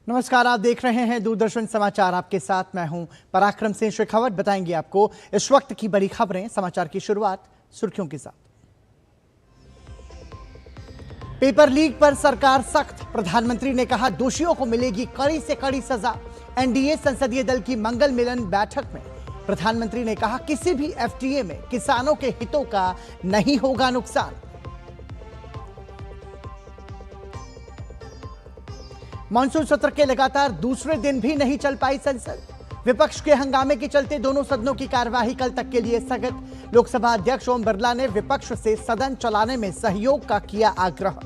नमस्कार, आप देख रहे हैं दूरदर्शन समाचार। आपके साथ मैं हूं पराक्रम सिंह शेखावत। बताएंगे आपको इस वक्त की बड़ी खबरें। समाचार की शुरुआत सुर्खियों के साथ। पेपर लीक पर सरकार सख्त। प्रधानमंत्री ने कहा दोषियों को मिलेगी कड़ी से कड़ी सजा। एनडीए संसदीय दल की मंगल मिलन बैठक में प्रधानमंत्री ने कहा किसी भी एफटीए में किसानों के हितों का नहीं होगा नुकसान। मानसून सत्र के लगातार दूसरे दिन भी नहीं चल पाई संसद। विपक्ष के हंगामे के चलते दोनों सदनों की कार्यवाही कल तक के लिए स्थगित। लोकसभा अध्यक्ष ओम बिरला ने विपक्ष से सदन चलाने में सहयोग का किया आग्रह।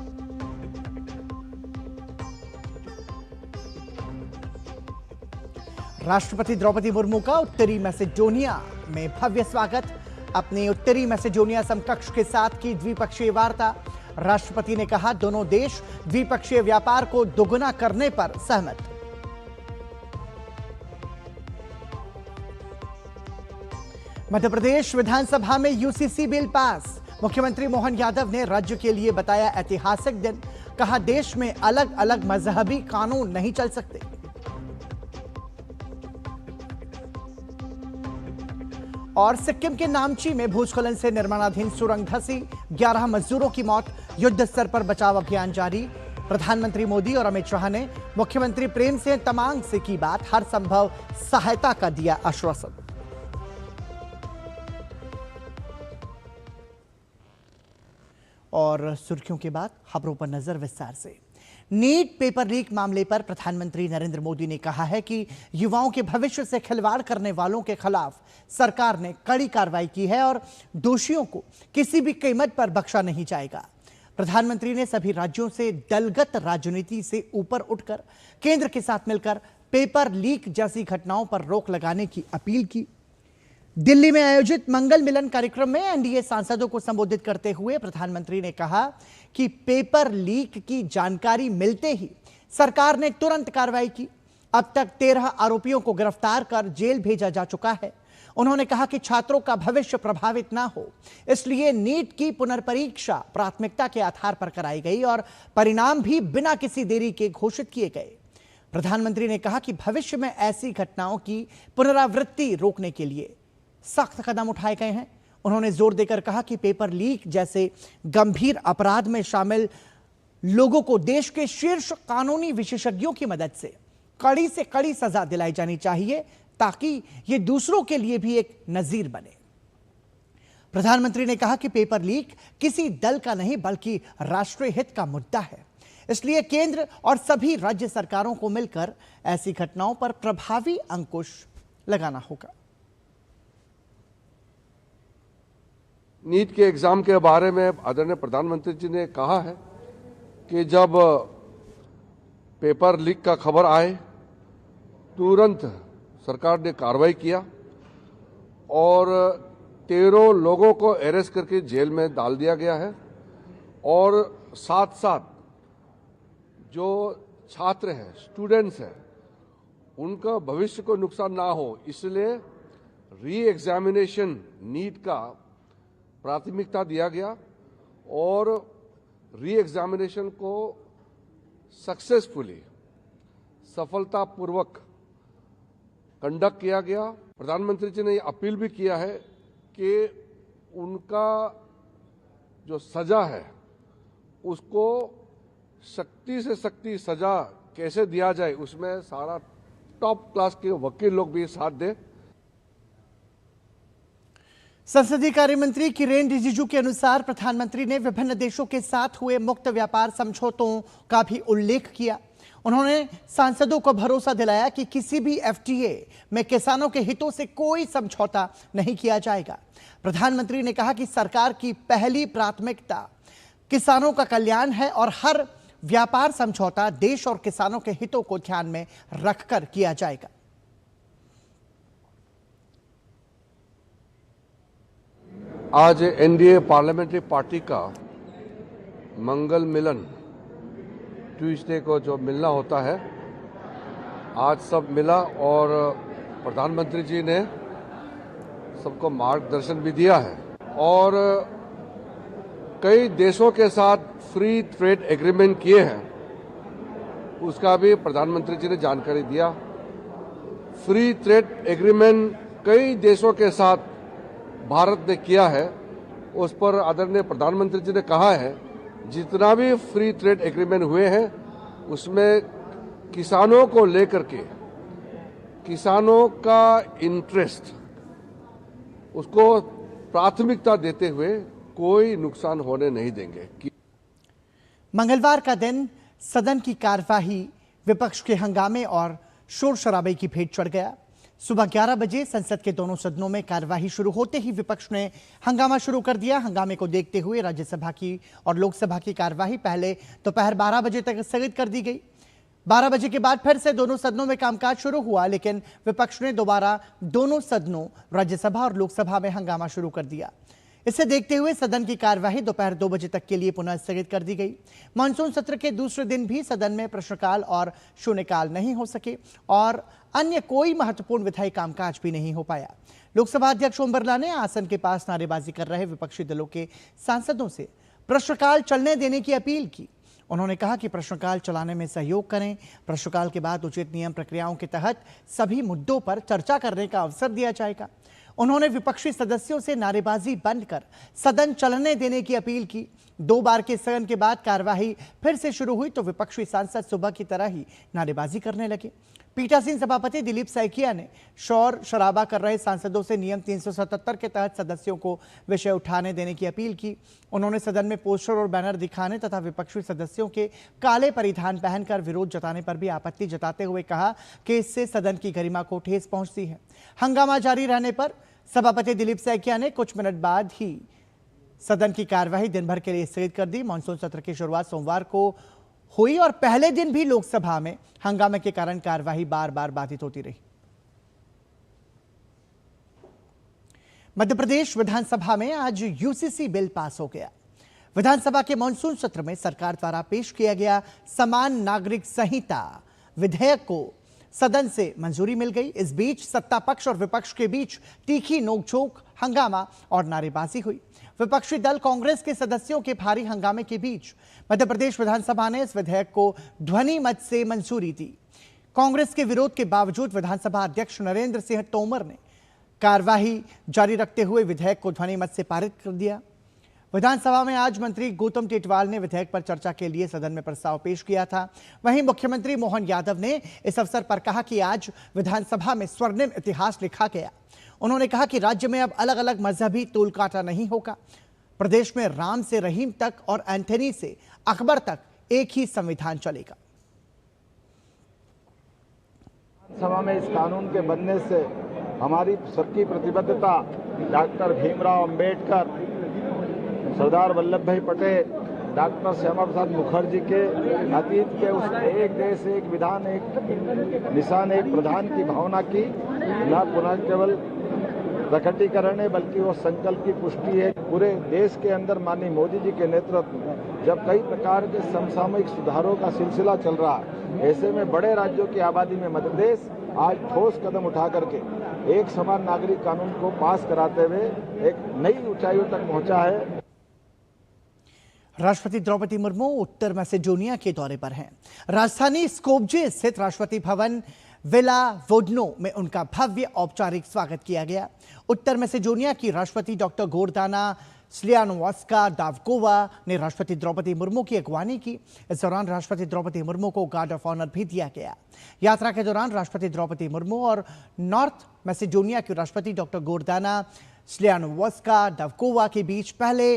राष्ट्रपति द्रौपदी मुर्मू का उत्तरी मैसेडोनिया में भव्य स्वागत। अपने उत्तरी मैसेडोनिया समकक्ष के साथ की द्विपक्षीय वार्ता। राष्ट्रपति ने कहा दोनों देश द्विपक्षीय व्यापार को दोगुना करने पर सहमत। मध्य प्रदेश विधानसभा में यूसीसी बिल पास। मुख्यमंत्री मोहन यादव ने राज्य के लिए बताया ऐतिहासिक दिन। कहा देश में अलग अलग मजहबी कानून नहीं चल सकते। और सिक्किम के नामची में भूस्खलन से निर्माणाधीन सुरंग धसी। 11 मजदूरों की मौत। युद्ध स्तर पर बचाव अभियान जारी। प्रधानमंत्री मोदी और अमित शाह ने मुख्यमंत्री प्रेम सिंह तमांग से की बात। हर संभव सहायता का दिया आश्वासन। और सुर्खियों के बाद खबरों पर नजर विस्तार से। नीट पेपर लीक मामले पर प्रधानमंत्री नरेंद्र मोदी ने कहा है कि युवाओं के भविष्य से खिलवाड़ करने वालों के खिलाफ सरकार ने कड़ी कार्रवाई की है और दोषियों को किसी भी कीमत पर बख्शा नहीं जाएगा। प्रधानमंत्री ने सभी राज्यों से दलगत राजनीति से ऊपर उठकर केंद्र के साथ मिलकर पेपर लीक जैसी घटनाओं पर रोक लगाने की अपील की। दिल्ली में आयोजित मंगल मिलन कार्यक्रम में एनडीए सांसदों को संबोधित करते हुए प्रधानमंत्री ने कहा कि पेपर लीक की जानकारी मिलते ही सरकार ने तुरंत कार्रवाई की। अब तक 13 आरोपियों को गिरफ्तार कर जेल भेजा जा चुका है। उन्होंने कहा कि छात्रों का भविष्य प्रभावित ना हो, इसलिए नीट की पुनर्परीक्षा प्राथमिकता के आधार पर कराई गई और परिणाम भी बिना किसी देरी के घोषित किए गए। प्रधानमंत्री ने कहा कि भविष्य में ऐसी घटनाओं की पुनरावृत्ति रोकने के लिए सख्त कदम उठाए गए हैं। उन्होंने जोर देकर कहा कि पेपर लीक जैसे गंभीर अपराध में शामिल लोगों को देश के शीर्ष कानूनी विशेषज्ञों की मदद से कड़ी सजा दिलाई जानी चाहिए ताकि यह दूसरों के लिए भी एक नजीर बने। प्रधानमंत्री ने कहा कि पेपर लीक किसी दल का नहीं बल्कि राष्ट्रीय हित का मुद्दा है, इसलिए केंद्र और सभी राज्य सरकारों को मिलकर ऐसी घटनाओं पर प्रभावी अंकुश लगाना होगा। नीट के एग्जाम के बारे में आदरणीय प्रधानमंत्री जी ने कहा है कि जब पेपर लीक का खबर आए तुरंत सरकार ने कार्रवाई किया और 13 लोगों को अरेस्ट करके जेल में डाल दिया गया है और साथ साथ जो छात्र हैं, स्टूडेंट्स हैं, उनका भविष्य को नुकसान ना हो इसलिए री एग्जामिनेशन नीट का प्राथमिकता दिया गया और री एग्जामिनेशन को सक्सेसफुली सफलतापूर्वक कंडक्ट किया गया। प्रधानमंत्री जी ने अपील भी किया है कि उनका जो सजा है उसको सख्ती से सख्ती सजा कैसे दिया जाए उसमें सारा टॉप क्लास के वकील लोग भी साथ दें। संसदीय कार्य मंत्री किरेन रिजिजू के अनुसार प्रधानमंत्री ने विभिन्न देशों के साथ हुए मुक्त व्यापार समझौतों का भी उल्लेख किया। उन्होंने सांसदों को भरोसा दिलाया कि किसी भी एफटीए में किसानों के हितों से कोई समझौता नहीं किया जाएगा। प्रधानमंत्री ने कहा कि सरकार की पहली प्राथमिकता किसानों का कल्याण है और हर व्यापार समझौता देश और किसानों के हितों को ध्यान में रखकर किया जाएगा। आज एनडीए पार्लियामेंट्री पार्टी का मंगल मिलन ट्यूसडे को जो मिलना होता है, आज सब मिला और प्रधानमंत्री जी ने सबको मार्गदर्शन भी दिया है और कई देशों के साथ फ्री ट्रेड एग्रीमेंट किए हैं उसका भी प्रधानमंत्री जी ने जानकारी दिया। फ्री ट्रेड एग्रीमेंट कई देशों के साथ भारत ने किया है, उस पर आदरणीय प्रधानमंत्री जी ने कहा है जितना भी फ्री ट्रेड एग्रीमेंट हुए हैं उसमें किसानों को लेकर के, किसानों का इंटरेस्ट, उसको प्राथमिकता देते हुए कोई नुकसान होने नहीं देंगे। मंगलवार का दिन सदन की कार्यवाही विपक्ष के हंगामे और शोर शराबे की भेंट चढ़ गया। सुबह 11 बजे संसद के दोनों सदनों में कार्यवाही शुरू होते ही विपक्ष ने हंगामा शुरू कर दिया। हंगामे को देखते हुए राज्यसभा की और लोकसभा की कार्यवाही पहले दोपहर 12 बजे तक स्थगित कर दी गई। 12 बजे के बाद फिर से दोनों सदनों में कामकाज शुरू हुआ, लेकिन विपक्ष ने दोबारा दोनों सदनों राज्यसभा और लोकसभा में हंगामा शुरू कर दिया। इसे देखते हुए सदन की कार्यवाही दोपहर 2 बजे तक के लिए पुनः स्थगित कर दी गई। मानसून सत्र के दूसरे दिन भी सदन में प्रश्नकाल और शून्यकाल नहीं हो सके और अन्य कोई महत्वपूर्ण विधायी कामकाज भी नहीं हो पाया। लोकसभा अध्यक्ष ओम बिरला ने आसन के पास नारेबाजी कर रहे विपक्षी दलों के सांसदों से प्रश्नकाल चलने देने की अपील की। उन्होंने कहा कि प्रश्नकाल चलाने में सहयोग करें। प्रश्नकाल के बाद उचित नियम प्रक्रियाओं के तहत सभी मुद्दों पर चर्चा करने का अवसर दिया जाएगा। उन्होंने विपक्षी सदस्यों से नारेबाजी बंद कर सदन चलने देने की अपील की। 2 बार के स्थगन के बाद कार्यवाही फिर से शुरू हुई तो विपक्षी सांसद सुबह की तरह ही नारेबाजी करने लगे। पीठासीन सभापति दिलीप सैकिया ने शोर शराबा कर रहे सांसदों से नियम 377 के तहत सदस्यों को विषय उठाने देने की अपील की। उन्होंने सदन में पोस्टर और बैनर दिखाने तथा विपक्षी सदस्यों के काले परिधान पहनकर विरोध जताने पर भी आपत्ति जताते हुए कहा कि इससे सदन की गरिमा को ठेस पहुंचती है। हंगामा जारी रहने पर सभापति दिलीप सैकिया ने कुछ मिनट बाद ही सदन की कार्यवाही दिन भर के लिए स्थगित कर दी। मानसून सत्र की शुरुआत सोमवार को हुई और पहले दिन भी लोकसभा में हंगामे के कारण कार्यवाही बार बार बाधित होती रही। मध्य प्रदेश विधानसभा में आज यूसीसी बिल पास हो गया। विधानसभा के मानसून सत्र में सरकार द्वारा पेश किया गया समान नागरिक संहिता विधेयक को सदन से मंजूरी मिल गई। इस बीच सत्ता पक्ष और विपक्ष के बीच तीखी नोकझोंक, हंगामा और नारेबाजी हुई। विपक्षी दल कांग्रेस के सदस्यों के भारी हंगामे के बीच मध्य प्रदेश विधानसभा ने इस विधेयक को ध्वनि मत से मंजूरी दी। कांग्रेस के विरोध के बावजूद विधानसभा अध्यक्ष नरेंद्र सिंह तोमर ने कार्यवाही जारी रखते हुए विधेयक को ध्वनि मत से पारित कर दिया। विधानसभा में आज मंत्री गौतम टेटवाल ने विधेयक पर चर्चा के लिए सदन में प्रस्ताव पेश किया था। वहीं मुख्यमंत्री मोहन यादव ने इस अवसर पर कहा कि आज विधानसभा में स्वर्णिम इतिहास लिखा गया। उन्होंने कहा कि राज्य में अब अलग अलग मजहबी तोलकाटा नहीं होगा। प्रदेश में राम से रहीम तक और एंथनी से अकबर तक एक ही संविधान चलेगा। सभा में इस कानून के बनने से हमारी सबकी प्रतिबद्धता डॉक्टर भीमराव अंबेडकर, सरदार वल्लभ भाई पटेल, डॉक्टर श्यामा प्रसाद मुखर्जी के अतीत के उस एक देश एक विधान एक निशान एक प्रधान की भावना की न पुनः केवल प्रकटीकरण है बल्कि वो संकल्प की पुष्टि है। पूरे देश के अंदर माननीय मोदी जी के नेतृत्व में जब कई प्रकार के समसामयिक सुधारों का सिलसिला चल रहा है, ऐसे में बड़े राज्यों की आबादी में मध्य प्रदेश आज ठोस कदम उठा करके एक समान नागरिक कानून को पास कराते हुए एक नई ऊंचाइयों तक पहुंचा है। राष्ट्रपति द्रौपदी मुर्मू उत्तर मैसेडोनिया के दौरे पर हैं। राजधानी स्कोप्जे स्थित राष्ट्रपति भवन विला वोडनो में उनका भव्य औपचारिक स्वागत किया गया। उत्तर मैसेडोनिया की राष्ट्रपति डॉक्टर गोर्दाना स्लियानोवास्का दावकोवा ने राष्ट्रपति द्रौपदी मुर्मू की अगवानी की। इस दौरान राष्ट्रपति द्रौपदी मुर्मू को गार्ड ऑफ ऑनर भी दिया गया। यात्रा के दौरान राष्ट्रपति द्रौपदी मुर्मू और नॉर्थ मैसेडोनिया की राष्ट्रपति डॉक्टर गोर्दाना स्लियानोवास्का दावकोवा के बीच पहले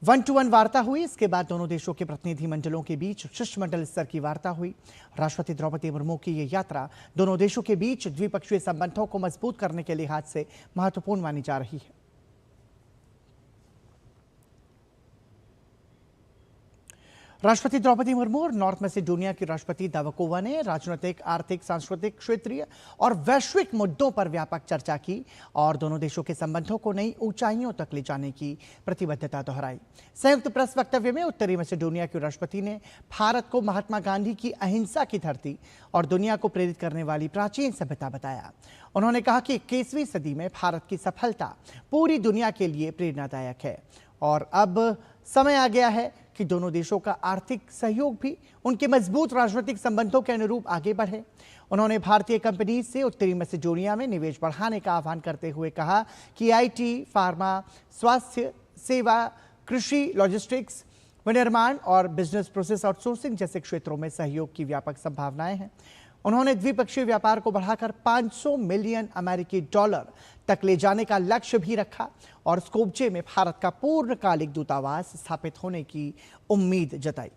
1-to-1 वार्ता हुई। इसके बाद दोनों देशों के प्रतिनिधि मंडलों के बीच शिष्टमंडल स्तर की वार्ता हुई। राष्ट्रपति द्रौपदी मुर्मू की यह यात्रा दोनों देशों के बीच द्विपक्षीय संबंधों को मजबूत करने के लिहाज से महत्वपूर्ण मानी जा रही है। राष्ट्रपति द्रौपदी मुर्मू और नॉर्थ मैसेडोनिया की राष्ट्रपति दावकोवा ने राजनीतिक, आर्थिक, सांस्कृतिक, क्षेत्रीय और वैश्विक मुद्दों पर व्यापक चर्चा की और दोनों देशों के संबंधों को नई ऊंचाइयों तक ले जाने की प्रतिबद्धता दोहराई। संयुक्त प्रेस वक्तव्य में उत्तरी मैसेडोनिया के राष्ट्रपति ने भारत को महात्मा गांधी की अहिंसा की धरती और दुनिया को प्रेरित करने वाली प्राचीन सभ्यता बताया। उन्होंने कहा कि 21वीं सदी में भारत की सफलता पूरी दुनिया के लिए प्रेरणादायक है और अब समय आ गया है कि दोनों देशों का आर्थिक सहयोग भी उनके मजबूत राजनीतिक संबंधों के अनुरूप आगे बढ़े। उन्होंने भारतीय कंपनी से उत्तरी मैसेडोनिया में निवेश बढ़ाने का आह्वान करते हुए कहा कि आईटी, फार्मा, स्वास्थ्य सेवा, कृषि, लॉजिस्टिक्स, विनिर्माण और बिजनेस प्रोसेस आउटसोर्सिंग जैसे क्षेत्रों में सहयोग की व्यापक संभावनाएं हैं। उन्होंने द्विपक्षीय व्यापार को बढ़ाकर 500 मिलियन अमेरिकी डॉलर तक ले जाने का लक्ष्य भी रखा और स्कोपजे में भारत का पूर्णकालिक दूतावास स्थापित होने की उम्मीद जताई।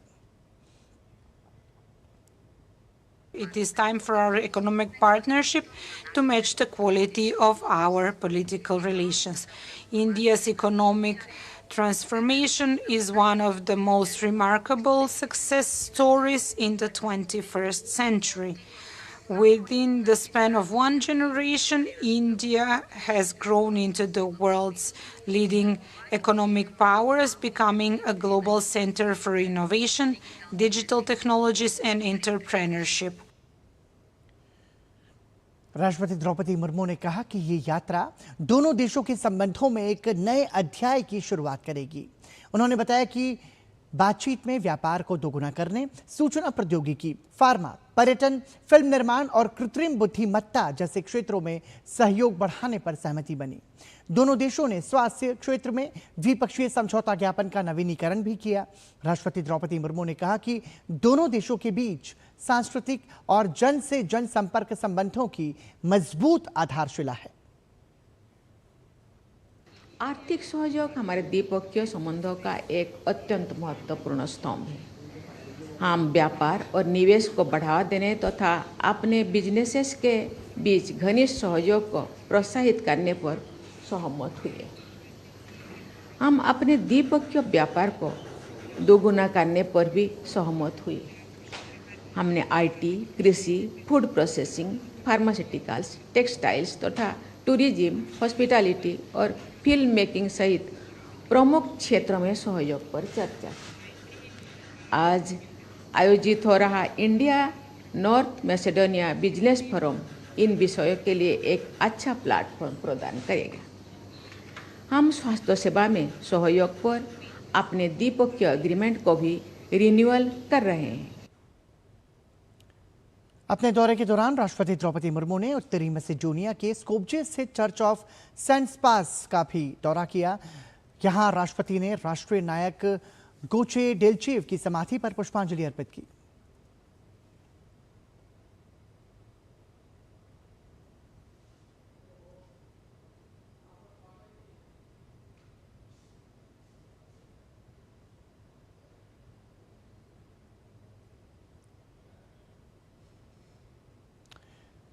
It is time for our economic partnership to match the quality of our political relations. India's economic transformation is one of the most remarkable success stories in the 21st century. Within the span of one generation, India has grown into the world's leading economic powers, becoming a global center for innovation, digital technologies, and entrepreneurship. राष्ट्रपति द्रौपदी मुर्मू ने कहा कि ये यात्रा दोनों देशों के संबंधों में एक नए अध्याय की शुरुआत करेगी। उन्होंने बताया कि बातचीत में व्यापार को दोगुना करने, सूचना प्रौद्योगिकी, फार्मा, पर्यटन, फिल्म निर्माण और कृत्रिम बुद्धिमत्ता जैसे क्षेत्रों में सहयोग बढ़ाने पर सहमति बनी। दोनों देशों ने स्वास्थ्य क्षेत्र में द्विपक्षीय समझौता ज्ञापन का नवीनीकरण भी किया। राष्ट्रपति द्रौपदी मुर्मू ने कहा कि दोनों देशों के बीच सांस्कृतिक और जन से जन संपर्क संबंधों की मजबूत आधारशिला है। आर्थिक सहयोग हमारे द्विपक्षीय संबंधों का एक अत्यंत महत्वपूर्ण स्तंभ है। हम व्यापार और निवेश को बढ़ावा देने तथा अपने बिजनेसेस के बीच घनिष्ठ सहयोग को प्रोत्साहित करने पर सहमत हुए। हम अपने द्विपक्षीय व्यापार को दोगुना करने पर भी सहमत हुए। हमने आईटी, कृषि, फूड प्रोसेसिंग, फार्मास्यूटिकल्स, टेक्सटाइल्स तथा टूरिज्म, हॉस्पिटैलिटी और फिल्म मेकिंग सहित प्रमुख क्षेत्रों में सहयोग पर चर्चा की। आज आयोजित हो रहा India North Macedonia business forum in विषयों के लिए एक अच्छा प्लेटफॉर्म प्रदान करेगा। हम स्वास्थ्य सेवा में सहयोग पर अपने द्विपक्षीय एग्रीमेंट को भी रिन्यूअल कर रहे हैं। अपने दौरे के दौरान राष्ट्रपति द्रौपदी मुर्मू ने उत्तरी मैसेडोनिया के स्कोपजे स्थित चर्च ऑफ सेंट स्पास का भी दौरा किया। यहां राष्ट्रपति ने राष्ट्रीय नायक गोचे डेलचेव की समाधि पर पुष्पांजलि अर्पित की।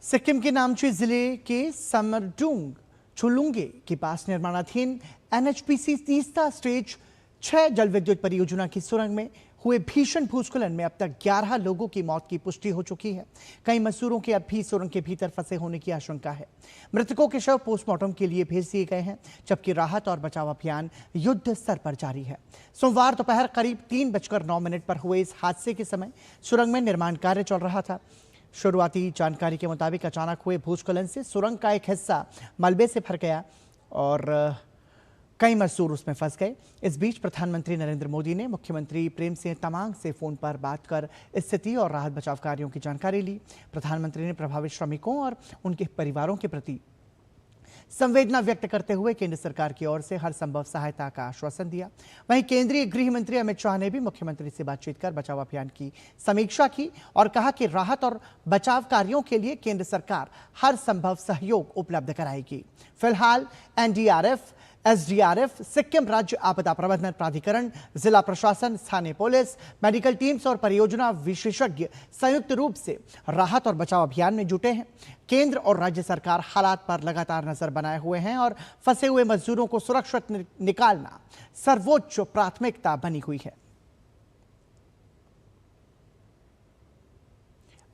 सिक्किम के नामची जिले के समरडुंग छुलुंगे के पास निर्माणाधीन एनएचपीसी तीसरा स्टेज 6 जल विद्युत परियोजना की सुरंग में हुए भीषण भूस्खलन में अब तक 11 लोगों की मौत की पुष्टि हो चुकी है। कई मजदूरों के अब भी सुरंग के भीतर फंसे होने की आशंका है। मृतकों के शव पोस्टमार्टम के लिए भेज दिए गए हैं, जबकि राहत और बचाव अभियान युद्ध स्तर पर जारी है। सोमवार दोपहर करीब 3:09 पर हुए इस हादसे के समय सुरंग में निर्माण कार्य चल रहा था। शुरुआती जानकारी के मुताबिक अचानक हुए भूस्खलन से सुरंग का एक हिस्सा मलबे से भर गया और कई मजदूर उसमें फंस गए। इस बीच प्रधानमंत्री नरेंद्र मोदी ने मुख्यमंत्री प्रेम सिंह तमांग से फोन पर बात कर स्थिति और राहत बचाव कार्यों की जानकारी ली। प्रधानमंत्री ने प्रभावित श्रमिकों और उनके परिवारों के प्रति संवेदना व्यक्त करते हुए केंद्र सरकार की ओर से हर संभव सहायता का आश्वासन दिया। वहीं केंद्रीय गृह मंत्री अमित शाह ने भी मुख्यमंत्री से बातचीत कर बचाव अभियान की समीक्षा की और कहा कि राहत और बचाव कार्यों के लिए केंद्र सरकार हर संभव सहयोग उपलब्ध कराएगी। फिलहाल एनडीआरएफ, एसडीआरएफ, सिक्किम राज्य आपदा प्रबंधन प्राधिकरण, जिला प्रशासन, स्थानीय पुलिस, मेडिकल टीम्स और परियोजना विशेषज्ञ संयुक्त रूप से राहत और बचाव अभियान में जुटे हैं। केंद्र और राज्य सरकार हालात पर लगातार नजर बनाए हुए हैं और फंसे हुए मजदूरों को सुरक्षित निकालना सर्वोच्च प्राथमिकता बनी हुई है।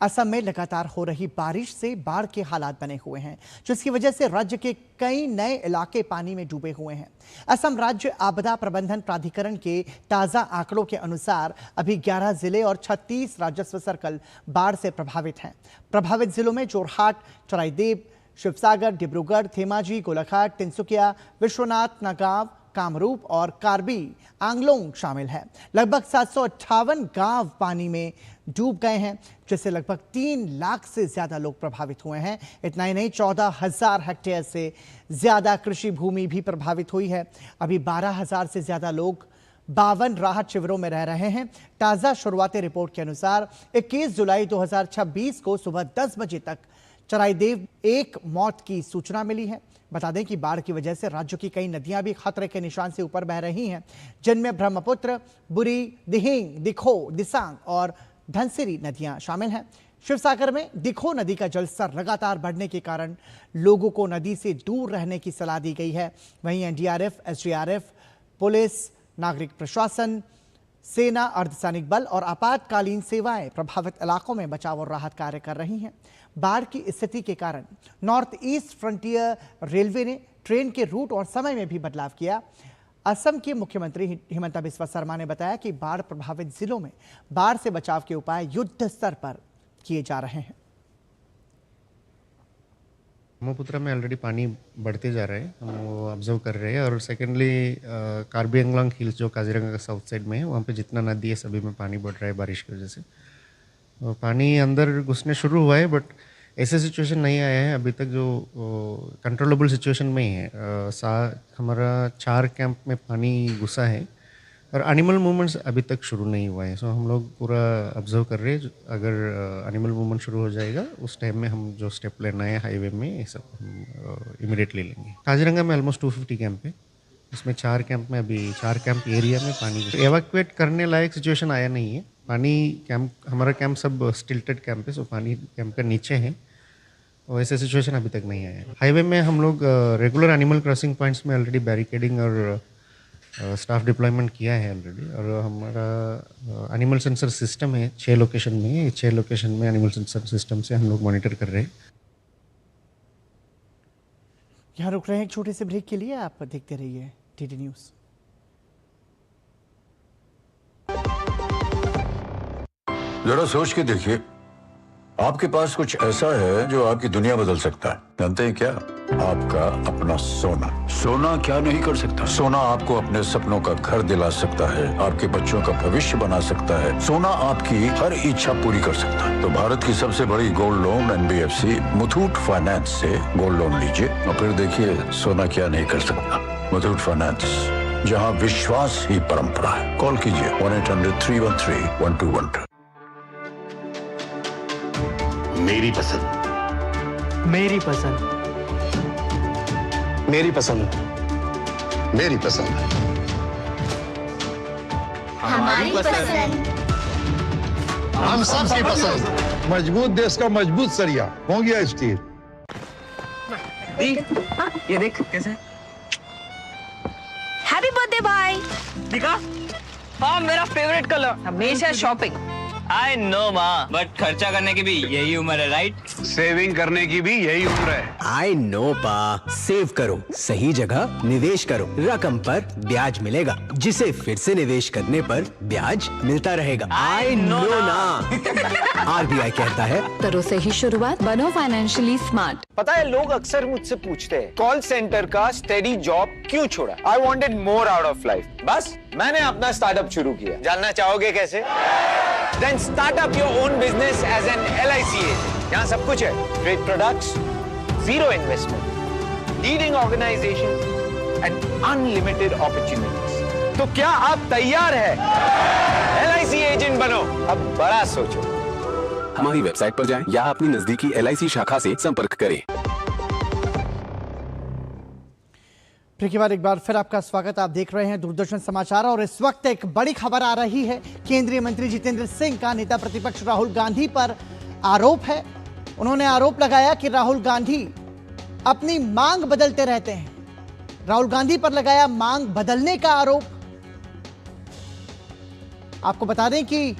असम में लगातार हो रही बारिश से बाढ़ के हालात बने हुए हैं, जिसकी वजह से राज्य के कई नए इलाके पानी में डूबे हुए हैं। असम राज्य आपदा प्रबंधन प्राधिकरण के ताजा आंकड़ों के अनुसार अभी 11 जिले और 36 राजस्व सर्कल बाढ़ से प्रभावित हैं। प्रभावित जिलों में जोरहाट, चराइदेव, शिवसागर, डिब्रूगढ़, धेमाजी, गोलाघाट, तिनसुकिया, विश्वनाथ, नागांव, कामरूप और कार्बी आंगलोंग शामिल है। लगभग 758 गांव पानी में डूब गए हैं, जिससे लगभग 3 लाख से ज्यादा लोग प्रभावित हुए हैं। इतना ही नहीं, 14,000 हेक्टेयर से ज्यादा कृषि भूमि भी प्रभावित हुई है। अभी 12,000 से ज्यादा लोग 52 राहत शिविरों में रह रहे हैं। ताजा शुरुआती रिपोर्ट के अनुसार 21 जुलाई 2026 को सुबह 10 बजे तक चराईदेव एक मौत की सूचना मिली है। बता दें कि बाढ़ की वजह से राज्य की कई नदियां भी खतरे के निशान से ऊपर बह रही हैं, जिनमें ब्रह्मपुत्र, बुरी, दिहिंग, दिखो, दिसांग और धनसिरी नदियां शामिल हैं। शिवसागर में दिखो नदी का जलस्तर लगातार बढ़ने के कारण लोगों को नदी से दूर रहने की सलाह दी गई है। वहीं एनडीआरएफ, एसडीआरएफ, पुलिस, नागरिक प्रशासन, सेना, अर्धसैनिक बल और आपातकालीन सेवाएं प्रभावित इलाकों में बचाव और राहत कार्य कर रही हैं। बाढ़ की स्थिति के कारण नॉर्थ ईस्ट फ्रंटियर रेलवे ने ट्रेन के रूट और समय में भी बदलाव किया। असम के मुख्यमंत्री हिमंता बिस्वा शर्मा ने बताया कि बाढ़ प्रभावित जिलों में बाढ़ से बचाव के उपाय युद्ध स्तर पर किए जा रहे हैं। ब्रह्मपुत्र में ऑलरेडी पानी बढ़ते जा रहा है, हम वो ऑब्जर्व कर रहे हैं। और सेकेंडली कार्बी आंगलोंग हिल्स जो काजीरंगा का साउथ साइड में है, वहाँ पे जितना नदी है सभी में पानी बढ़ रहा है बारिश की वजह से। और पानी अंदर घुसने शुरू हुआ है, बट ऐसे सिचुएशन नहीं आया है अभी तक जो कंट्रोलेबल सिचुएशन में ही है। हमारा 4 कैंप में पानी घुसा है और एनिमल मूवमेंट्स अभी तक शुरू नहीं हुआ है। सो हम लोग पूरा ऑब्जर्व कर रहे हैं। अगर एनिमल मूवमेंट शुरू हो जाएगा उस टाइम में हम जो स्टेप लेना है हाईवे में, ये सब हम इमीडिएटली लेंगे। काजीरंगा में ऑलमोस्ट 250 कैंप है, उसमें 4 कैंप में अभी 4 कैंप एरिया में पानी एवाक्यूएट करने लायक सिचुएशन आया नहीं है। पानी कैंप, हमारा कैंप सब स्टिल्टेड कैंप है, सो पानी कैंप के नीचे है और ऐसे सिचुएशन अभी तक नहीं आया है। हाईवे में हम लोग रेगुलर एनिमल क्रॉसिंग पॉइंट्स में ऑलरेडी बैरिकेडिंग और स्टाफ डिप्लॉयमेंट किया है ऑलरेडी। और हमारा एनिमल सेंसर सिस्टम है 6 लोकेशन में, 6 लोकेशन में एनिमल सेंसर सिस्टम से हम लोग मॉनिटर कर रहे हैं। यहाँ रुक रहे हैं एक छोटे से ब्रेक के लिए, आप देखते रहिए टीटी न्यूज़। जरा सोच के देखिए, आपके पास कुछ ऐसा है जो आपकी दुनिया बदल सकता है। जानते हैं क्या? आपका अपना सोना। सोना क्या नहीं कर सकता? सोना आपको अपने सपनों का घर दिला सकता है, आपके बच्चों का भविष्य बना सकता है। सोना आपकी हर इच्छा पूरी कर सकता है। तो भारत की सबसे बड़ी gold loan NBFC Muthoot finance से गोल्ड लोन लीजिए और फिर देखिए सोना क्या नहीं कर सकता। मुथूट फाइनेंस, जहाँ विश्वास ही परंपरा है। कॉल कीजिए 1-800-313-1212। मेरी पसंद, मेरी पसंद, मेरी पसंद, मेरी पसंद, हमारी पसंद, हम सबकी पसंद। मजबूत देश का मजबूत सरिया हो गया स्टील। ये देख कैसे। हैप्पी बर्थडे भाई। दिखा? हाँ, मेरा फेवरेट कलर। हमेशा शॉपिंग। आई नो माँ, बट खर्चा करने की भी यही उम्र है, राइट? सेविंग करने की भी यही उम्र है। आई नो पा, सेव करो, सही जगह निवेश करो, रकम पर ब्याज मिलेगा, जिसे फिर से निवेश करने पर ब्याज मिलता रहेगा। आई नो ना। RBI कहता है, करो सही शुरुआत, बनो फाइनेंशियली स्मार्ट। पता है, लोग अक्सर मुझसे पूछते हैं कॉल सेंटर का स्टेडी जॉब क्यों छोड़ा? I wanted more out of life. बस मैंने अपना स्टार्टअप शुरू किया। जानना चाहोगे कैसे? Then start up your own business as an LIC agent. यहाँ सब कुछ है, great products, zero investment, leading organization and unlimited opportunities. तो क्या आप तैयार हैं? LIC एजेंट बनो, अब बड़ा सोचो। हमारी वेबसाइट पर जाएं या अपनी नजदीकी LIC शाखा से संपर्क करें। ब्रेक के बाद एक बार फिर आपका स्वागत। आप देख रहे हैं दूरदर्शन समाचार और इस वक्त एक बड़ी खबर आ रही है। केंद्रीय मंत्री जितेंद्र सिंह का नेता प्रतिपक्ष राहुल गांधी पर आरोप है। उन्होंने आरोप लगाया कि राहुल गांधी अपनी मांग बदलते रहते हैं। राहुल गांधी पर लगाया मांग बदलने का आरोप। आपको बता दें कि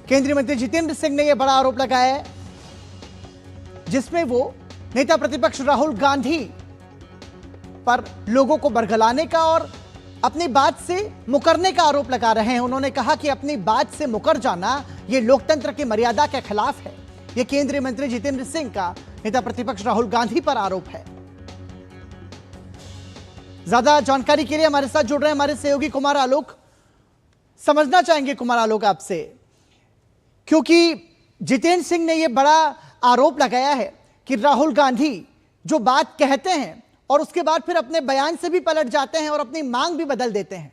केंद्रीय मंत्री जितेंद्र सिंह ने यह बड़ा आरोप लगाया है, जिसमें वो नेता प्रतिपक्ष राहुल गांधी पर लोगों को बरगलाने का और अपनी बात से मुकरने का आरोप लगा रहे हैं। उन्होंने कहा कि अपनी बात से मुकर जाना यह लोकतंत्र की मर्यादा के खिलाफ है। यह केंद्रीय मंत्री जितेंद्र सिंह का नेता प्रतिपक्ष राहुल गांधी पर आरोप है। ज्यादा जानकारी के लिए हमारे साथ जुड़ रहे हैं हमारे सहयोगी कुमार आलोक। समझना चाहेंगे कुमार आलोक आपसे, क्योंकि जितेंद्र सिंह ने यह बड़ा आरोप लगाया है कि राहुल गांधी जो बात कहते हैं और उसके बाद फिर अपने बयान से भी पलट जाते हैं और अपनी मांग भी बदल देते हैं।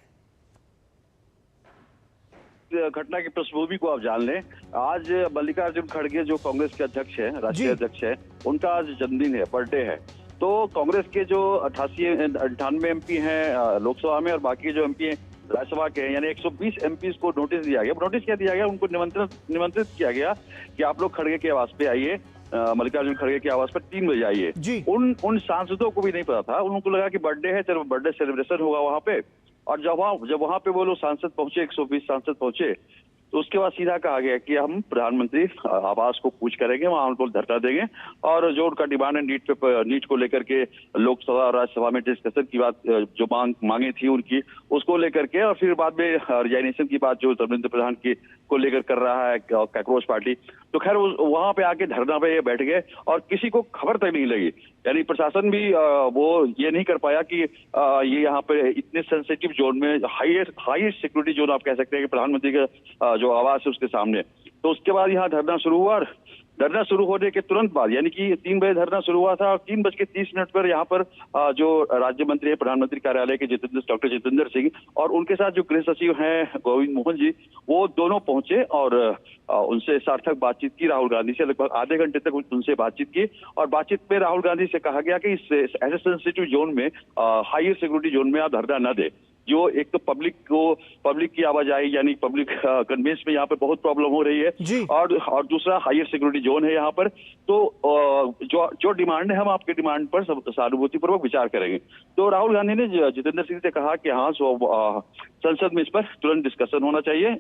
घटना की पृष्ठभूमि को आप जान लें। आज मल्लिकार्जुन खड़गे जो कांग्रेस के अध्यक्ष हैं, राष्ट्रीय अध्यक्ष हैं, उनका आज जन्मदिन है, बर्थडे है। तो कांग्रेस के जो 98 एमपी हैं लोकसभा में और बाकी जो एमपी हैं राज्यसभा के, यानी 120 एमपी को नोटिस दिया गया। नोटिस क्या दिया गया? उनको निमंत्रित किया गया कि आप लोग खड़गे के आवास पे आइए, मल्लिकार्जुन खड़गे के आवास पर 3 बजे आइए। उन सांसदों को भी नहीं पता था, उनको लगा कि बर्थडे है, चलो बर्थडे सेलिब्रेशन होगा वहां पे। और जब वहां पे वो लोग सांसद पहुंचे, 120 सांसद पहुंचे, तो उसके बाद सीधा कहा गया कि हम प्रधानमंत्री आवास को कूच करेंगे, वहां उनको धरना देंगे और जो उनका डिमांड है नीट को लेकर के लोकसभा और राज्यसभा में डिस्कशन की बात, जो मांगे थी उनकी, उसको लेकर के, और फिर बाद में रिजाइनेशन की बात जो धर्मेंद्र प्रधान की को लेकर कर रहा है कॉकरोच पार्टी। तो खैर वहां पे आके धरना पे बैठ गए और किसी को खबर तक नहीं लगी। यानी प्रशासन भी वो ये नहीं कर पाया कि ये यहाँ पे इतने सेंसिटिव जोन में, हाईएस्ट सिक्योरिटी जोन आप कह सकते हैं कि प्रधानमंत्री का जो आवास है उसके सामने। तो उसके बाद यहाँ धरना शुरू हुआ और धरना शुरू होने के तुरंत बाद, यानी कि 3 बजे धरना शुरू हुआ था और 3:30 पर यहाँ पर जो राज्य मंत्री है प्रधानमंत्री कार्यालय के डॉक्टर जितेंद्र सिंह और उनके साथ जो गृह सचिव हैं गोविंद मोहन जी, वो दोनों पहुंचे और उनसे सार्थक बातचीत की। राहुल गांधी से लगभग आधे घंटे तक उनसे बातचीत की और बातचीत में राहुल गांधी से कहा गया कि ऐसे सेंसिटिव जोन में, हायर सिक्योरिटी जोन में आप धरना न दे। जो एक तो पब्लिक की आवाजाही, यानी पब्लिक कन्वेंस में यहाँ पे बहुत प्रॉब्लम हो रही है और दूसरा हायर सिक्योरिटी जोन है यहाँ पर। तो जो डिमांड है, हम आपके डिमांड पर सहानुभूतिपूर्वक विचार करेंगे। तो राहुल गांधी ने जितेंद्र सिंह से कहा कि हाँ, संसद में इस पर तुरंत डिस्कशन होना चाहिए,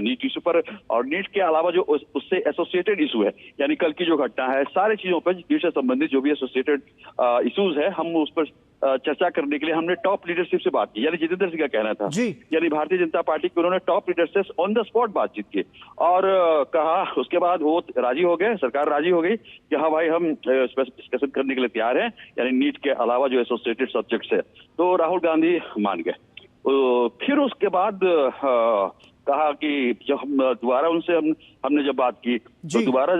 नीट इशू पर। और नीट के अलावा जो उससे एसोसिएटेड इशू है, यानी कल की जो घटना है, सारे चीजों पर नीट से संबंधित जो भी एसोसिएटेड इशूज है, हम उस पर चर्चा करने के लिए हमने टॉप लीडरशिप से बात की। यानी जितेंद्र सिंह का कहना था, यानी भारतीय जनता पार्टी के, उन्होंने टॉप लीडर से ऑन द स्पॉट बातचीत की और कहा, उसके बाद वो राजी हो गए, सरकार राजी हो गई कि हाँ भाई, हम डिस्कशन करने के लिए तैयार हैं, यानी नीट के अलावा जो एसोसिएटेड सब्जेक्ट्स है। तो राहुल गांधी मान गए। फिर उसके बाद कहा कि जब हम दोबारा उनसे हमने जब बात की, तो दोबारा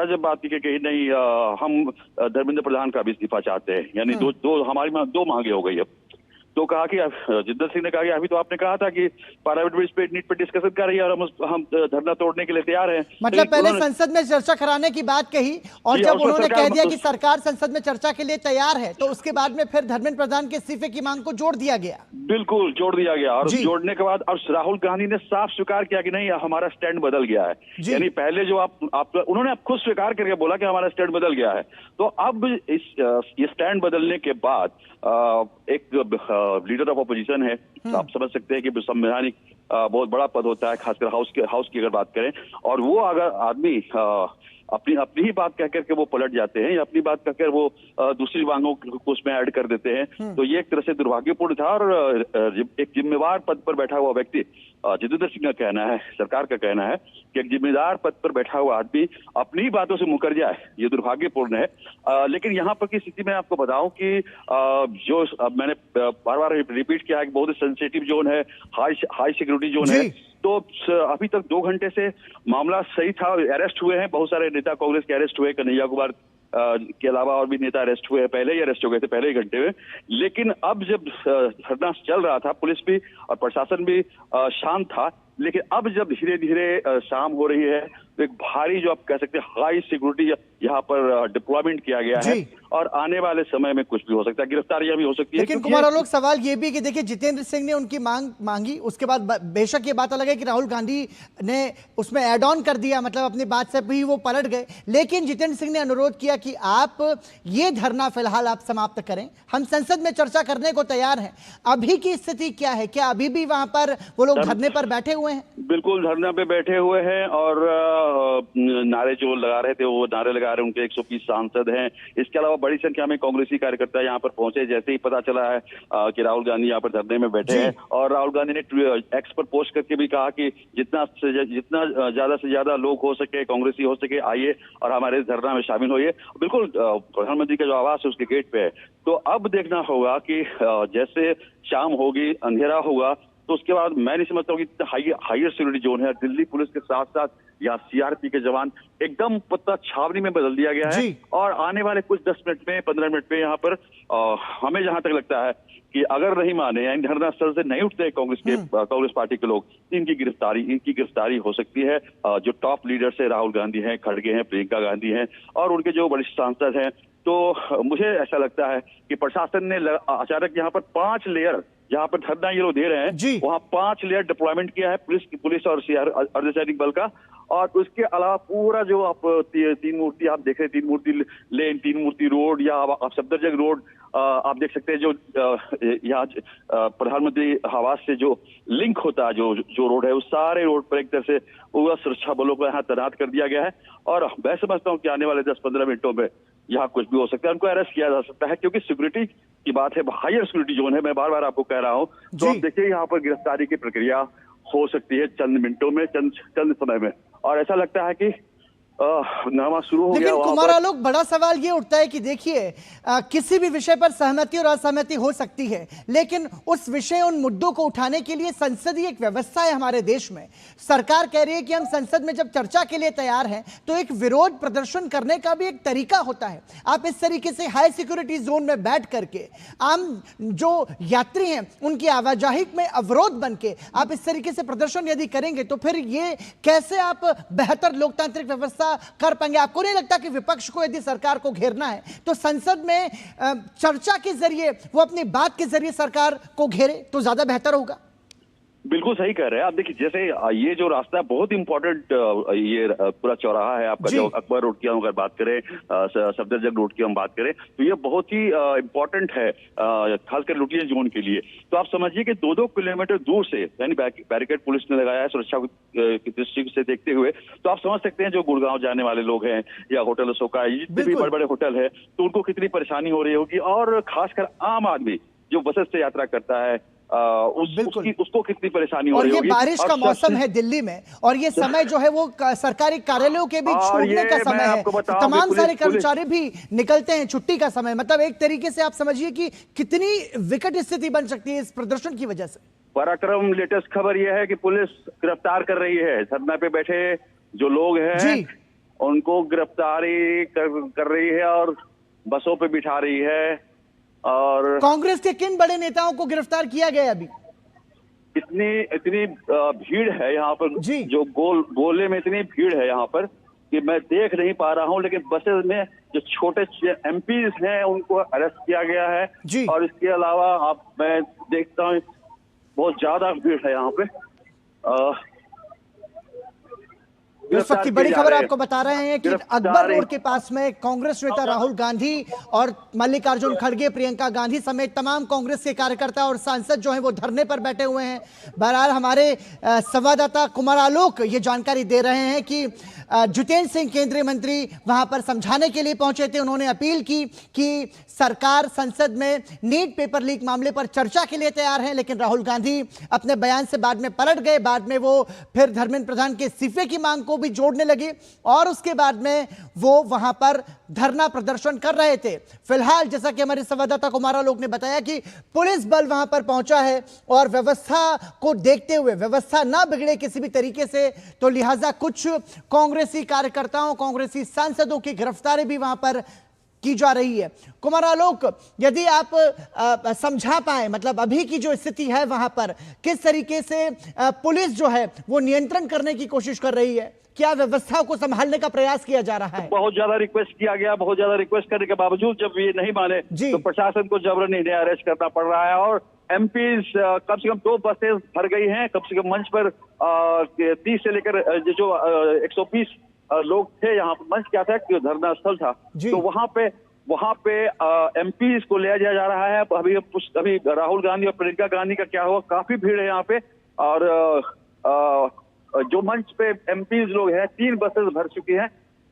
जब बात की कि नहीं, हम धर्मेंद्र प्रधान का भी इस्तीफा चाहते हैं, यानी हमारी दो मांगे हो गई अब। तो कहा कि जितेंद्र सिंह ने कहा कि अभी तो आपने कहा था कि पार्लियामेंट पे नीट पर डिस्कशन कर रही है और हम धरना तोड़ने के लिए तैयार हैं। मतलब पहले संसद में चर्चा कराने की बात कही और जब उन्होंने कह दिया कि सरकार संसद में चर्चा के लिए तैयार है, तो उसके बाद में फिर धर्मेंद्र प्रधान के इस्तीफे की मांग को जोड़ दिया गया। बिल्कुल जोड़ दिया गया और जोड़ने के बाद अब राहुल गांधी ने साफ स्वीकार किया कि नहीं, हमारा स्टैंड बदल गया है। यानी पहले जो उन्होंने खुद स्वीकार करके बोला कि हमारा स्टैंड बदल गया है। तो अब ये स्टैंड बदलने के बाद एक लीडर ऑफ अपोजिशन है, आप समझ सकते हैं कि संवैधानिक बहुत बड़ा पद होता है, खासकर हाउस की अगर बात करें, और वो अगर आदमी अपनी ही बात कहकर के वो पलट जाते हैं या अपनी बात कहकर वो दूसरी मांगों को उसमें ऐड कर देते हैं, तो ये एक तरह से दुर्भाग्यपूर्ण था। और एक जिम्मेवार पद पर बैठा हुआ व्यक्ति, जितेंद्र सिंह का कहना है, सरकार का कहना है कि एक जिम्मेदार पद पर बैठा हुआ आदमी अपनी बातों से मुकर जाए, ये दुर्भाग्यपूर्ण है। लेकिन यहाँ पर की स्थिति में आपको बताऊं कि जो मैंने बार बार रिपीट किया है कि बहुत सेंसिटिव जोन है, हाई सिक्योरिटी जोन है। तो अभी तक 2 घंटे से मामला सही था। अरेस्ट हुए हैं बहुत सारे नेता कांग्रेस के, अरेस्ट हुए, कन्हैया कुमार के अलावा और भी नेता अरेस्ट हुए हैं, पहले ही अरेस्ट हो गए थे पहले ही घंटे में। लेकिन अब जब धरना चल रहा था, पुलिस भी और प्रशासन भी शांत था, लेकिन अब जब धीरे धीरे शाम हो रही है, तो एक भारी, जो आप कह सकते हैं, हाई सिक्योरिटी यहाँ पर डिप्लॉयमेंट किया गया है और आने वाले समय में कुछ भी हो सकता है, गिरफ्तारियां भी हो सकती है। लेकिन कुमार आलोक, सवाल ये भी कि देखिए, जितेंद्र सिंह ने उनकी मांगी, उसके बाद बेशक ये बात अलग है कि राहुल गांधी ने उसमें एड ऑन कर दिया, मतलब अपनी बात से भी वो पलट गए। लेकिन जितेंद्र सिंह ने अनुरोध किया कि आप ये धरना फिलहाल आप समाप्त करें, हम संसद में चर्चा करने को तैयार हैं। अभी की स्थिति क्या है? क्या अभी भी वहां पर वो लोग धरने पर बैठे हैं? बिल्कुल धरना पे बैठे हुए हैं और नारे जो लगा रहे थे वो नारे लगा तैयार है, उनके 120 सांसद हैं। इसके अलावा बड़ी संख्या में कांग्रेसी कार्यकर्ता यहाँ पर पहुंचे। जैसे ही पता चला है कि राहुल गांधी यहाँ पर धरने में बैठे हैं, और राहुल गांधी ने एक्स पर पोस्ट करके भी कहा कि जितना ज्यादा से ज्यादा लोग हो सके, कांग्रेसी हो सके, आइए और हमारे धरना में शामिल होइए। बिल्कुल प्रधानमंत्री का जो आवास है उसके गेट पे है। तो अब देखना होगा कि जैसे शाम होगी, अंधेरा होगा, तो उसके बाद मैं नहीं समझता हूँ कि हायर सिक्योरिटी जोन है दिल्ली पुलिस के साथ साथ या सीआरपी के जवान एकदम पत्ता छावनी में बदल दिया गया है। और आने वाले कुछ 10 मिनट में, 15 मिनट में यहाँ पर हमें जहां तक लगता है कि अगर नहीं माने, यानी धरना स्थल से नहीं उठते कांग्रेस पार्टी के लोग, इनकी गिरफ्तारी हो सकती है। जो टॉप लीडर्स है, राहुल गांधी हैं, खड़गे हैं, प्रियंका गांधी हैं, और उनके जो वरिष्ठ सांसद हैं। तो मुझे ऐसा लगता है कि प्रशासन ने अचानक यहाँ पर 5 लेयर, जहाँ पर धरना ये लोग दे रहे हैं, वहाँ 5 लेयर डिप्लॉयमेंट किया है पुलिस और अर्धसैनिक बल का। और उसके अलावा पूरा जो आप 3 मूर्ति आप देख रहे हैं, 3 मूर्ति लेन, 3 मूर्ति रोड, या आप सफदरजंग रोड आप देख सकते हैं, जो यहाँ प्रधानमंत्री आवास से जो लिंक होता है, जो रोड है, उस सारे रोड पर एक तरह से पूरा सुरक्षा बलों को यहाँ तैनात कर दिया गया है। और मैं समझता हूँ कि आने वाले 10-15 मिनटों में यहाँ कुछ भी हो सकता है, उनको अरेस्ट किया जा सकता है, क्योंकि सिक्योरिटी की बात है, हायर सिक्योरिटी जोन है। मैं बार बार आपको कह रहा हूँ। तो आप देखिए यहाँ पर गिरफ्तारी की प्रक्रिया हो सकती है चंद मिनटों में, चंद समय में। और ऐसा लगता है कि नामा शुरू हो गया। लेकिन कुमार आलोक, बड़ा सवाल ये उठता है कि देखिए किसी भी विषय पर सहमति और असहमति हो सकती है, लेकिन उस विषय, उन मुद्दों को उठाने के लिए संसदीय एक व्यवस्था है हमारे देश में। सरकार कह रही है कि हम संसद में जब चर्चा के लिए तैयार हैं, तो एक विरोध प्रदर्शन करने का भी एक तरीका होता है। आप इस तरीके से हाई सिक्योरिटी जोन में बैठ करके आम जो यात्री हैं उनकी आवाजाही में अवरोध बन के आप इस तरीके से प्रदर्शन यदि करेंगे, तो फिर ये कैसे आप बेहतर लोकतांत्रिक व्यवस्था कर पाएंगे? आपको नहीं लगता कि विपक्ष को यदि सरकार को घेरना है तो संसद में चर्चा के जरिए, वो अपनी बात के जरिए सरकार को घेरे तो ज्यादा बेहतर होगा? बिल्कुल सही कह रहे हैं आप। देखिए, जैसे ये जो रास्ता है बहुत इंपॉर्टेंट, ये पूरा चौराहा है आपका, जो अकबर रोड की हम अगर बात करें, सफदरजंग रोड की हम बात करें, तो ये बहुत ही इंपॉर्टेंट है, खासकर लुटिया जोन के लिए। तो आप समझिए कि 2-2 किलोमीटर दूर से, यानी बैरिकेड पुलिस ने लगाया है सुरक्षा की दृष्टि से देखते हुए। तो आप समझ सकते हैं जो गुड़गांव जाने वाले लोग हैं, या होटल अशोका, जितने भी बड़े बड़े होटल है, तो उनको कितनी परेशानी हो रही होगी। और खासकर आम आदमी जो बसेस से यात्रा करता है, उसको कितनी परेशानी हो रही होगी। और ये बारिश का मौसम है दिल्ली में, और ये समय जो है वो सरकारी कार्यालयों के भी छोड़ने का समय है, तमाम सारे कर्मचारी भी निकलते हैं छुट्टी का समय। मतलब एक तरीके से आप समझिए कि कितनी विकट स्थिति बन सकती है इस प्रदर्शन की वजह से। पराक्रम, लेटेस्ट खबर यह है कि पुलिस गिरफ्तार कर रही है धरना पे बैठे जो लोग हैं, उनको गिरफ्तारी कर रही है और बसों पे बिठा रही है। और कांग्रेस के किन बड़े नेताओं को गिरफ्तार किया गया? अभी इतनी भीड़ है यहाँ पर, जो गोले में इतनी भीड़ है यहाँ पर कि मैं देख नहीं पा रहा हूँ। लेकिन बसेस में जो छोटे एमपीज हैं उनको अरेस्ट किया गया है। और इसके अलावा मैं देखता हूँ बहुत ज्यादा भीड़ है यहाँ पे। इस वक्त की बड़ी खबर आपको बता रहे हैं कि अकबर रोड के पास में कांग्रेस नेता राहुल गांधी और मल्लिकार्जुन खड़गे, प्रियंका गांधी समेत तमाम कांग्रेस के कार्यकर्ता और सांसद जो हैं वो धरने पर बैठे हुए हैं। बहरहाल हमारे संवाददाता कुमार आलोक ये जानकारी दे रहे हैं कि जितेंद्र सिंह केंद्रीय मंत्री वहां पर समझाने के लिए पहुंचे थे। उन्होंने अपील की कि सरकार संसद में नीट पेपर लीक मामले पर चर्चा के लिए तैयार है, लेकिन राहुल गांधी अपने बयान से बाद में पलट गए। बाद में वो फिर धर्मेंद्र प्रधान के इस्तीफे की मांग को भी जोड़ने लगे और उसके बाद में वो वहां पर धरना प्रदर्शन कर रहे थे। फिलहाल जैसा कि हमारे संवाददाता कुमार आलोक ने बताया कि पुलिस बल वहां पर पहुंचा है और व्यवस्था को देखते हुए, व्यवस्था ना बिगड़े किसी भी तरीके से, तो लिहाजा कुछ कांग्रेसी कार्यकर्ताओं, कांग्रेसी सांसदों की गिरफ्तारी भी वहां पर की जा रही है। कुमार आलोक, यदि आप समझा पाए, मतलब अभी की जो स्थिति है वहां पर किस तरीके से पुलिस जो है वो नियंत्रण करने की कोशिश कर रही है, क्या व्यवस्था को संभालने का प्रयास किया जा रहा है? बहुत ज्यादा रिक्वेस्ट किया गया, बहुत ज्यादा रिक्वेस्ट करने के बावजूद जब ये नहीं माने तो प्रशासन को जबरन इन्हें अरेस्ट करना पड़ रहा है। और एमपीज कम से कम 2 बसें भर गई हैं। कम से कम मंच पर 30 से लेकर जो 120 लोग थे। यहाँ पर मंच क्या था, धरना स्थल था, तो वहां पे एमपीज को ले जाया जा रहा है। अभी राहुल गांधी और प्रियंका गांधी का क्या हुआ, काफी भीड़ है यहाँ पे। और जो मंच पे एमपीज लोग हैं, 3 बसेस भर चुकी हैं।